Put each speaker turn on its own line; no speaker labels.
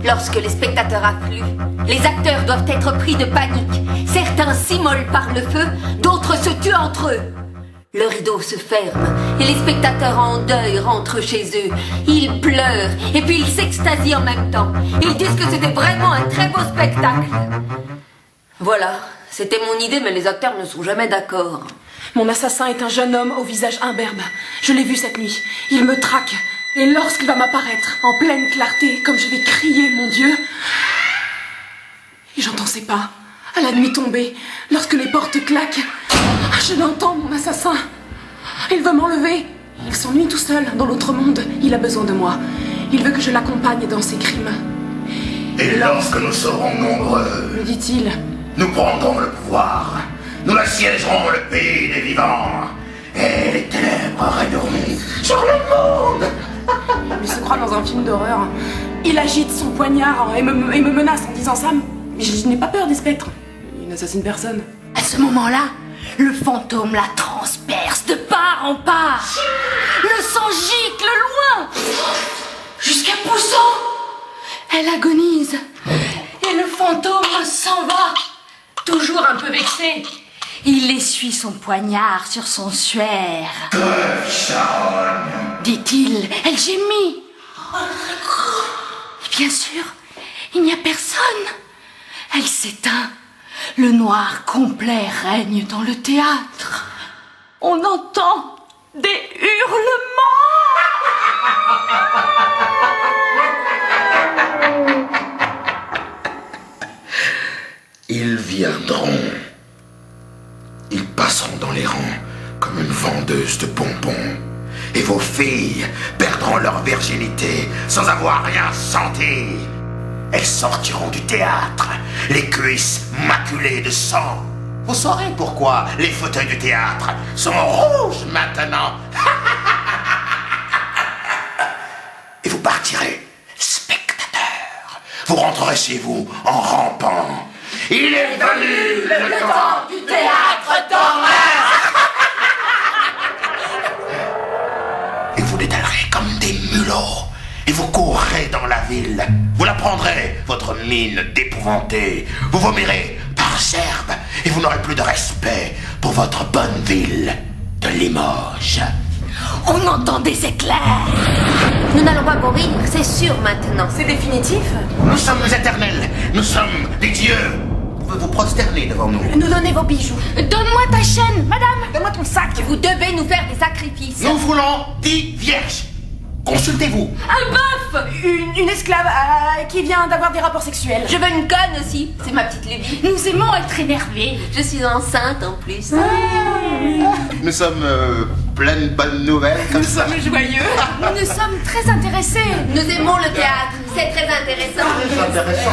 Lorsque les spectateurs affluent, les acteurs doivent être pris de panique. Certains s'immolent par le feu, d'autres se tuent entre eux. Le rideau se ferme et les spectateurs en deuil rentrent chez eux. Ils pleurent et puis ils s'extasient en même temps. Ils disent que c'était vraiment un très beau spectacle. Voilà, c'était mon idée, mais les acteurs ne sont jamais d'accord.
Mon assassin est un jeune homme au visage imberbe. Je l'ai vu cette nuit. Il me traque. Et lorsqu'il va m'apparaître, en pleine clarté, comme je vais crier, mon Dieu... Et j'entends ses pas, à la nuit tombée, lorsque les portes claquent. Je l'entends, mon assassin. Il veut m'enlever. Il s'ennuie tout seul, dans l'autre monde. Il a besoin de moi. Il veut que je l'accompagne dans ses crimes.
Et lorsque nous serons nombreux,
Me dit-il.
nous prendrons le pouvoir. Nous assiégerons le pays des vivants. Et les ténèbres régneront sur le monde.
Il se croit dans un film d'horreur. Il agite son poignard et me menace en disant ça. Mais je n'ai pas peur des spectres. Il n'assassine personne.
À ce moment-là, le fantôme la transperce de part en part. Le sang gicle loin, jusqu'à Pousson. Elle agonise. Et le fantôme s'en va, toujours un peu vexé. Il essuie son poignard sur son suaire. Dit-il, elle gémit. Et bien sûr, il n'y a personne. Elle s'éteint. Le noir complet règne dans le théâtre. On entend des hurlements.
Ils viendront. Ils passeront dans les rangs comme une vendeuse de bonbons. Et vos filles perdront leur virginité sans avoir rien senti. Elles sortiront du théâtre, les cuisses maculées de sang. Vous saurez pourquoi les fauteuils du théâtre sont rouges maintenant. Et vous partirez, spectateurs. Vous rentrerez chez vous en rampant. Il est venu le temps du théâtre d'horreur. Et vous détalerez comme des mulots. Et vous courrez dans la ville. Vous la prendrez, votre mine d'épouvantée. Vous vomirez par gerbes. Et vous n'aurez plus de respect pour votre bonne ville de Limoges.
On entend des éclairs. Nous n'allons pas mourir, c'est sûr maintenant.
C'est définitif?
Nous sommes éternels. Nous sommes des dieux. Vous pouvez vous prosterner devant nous.
Nous donnez vos bijoux.
Donne-moi ta chaîne, madame.
Donne-moi ton sac.
Vous devez nous faire des sacrifices.
Nous voulons 10 vierges. Consultez-vous.
Un bœuf.
Une esclave qui vient d'avoir des rapports sexuels.
Je veux une conne aussi, c'est ma petite Lévi.
Nous aimons être énervés.
Je suis enceinte en plus.
Nous sommes pleines de bonnes nouvelles. Comme
Nous
ça.
sommes joyeux. Nous sommes très intéressés.
Nous aimons le théâtre, c'est très intéressant.
C'est intéressant.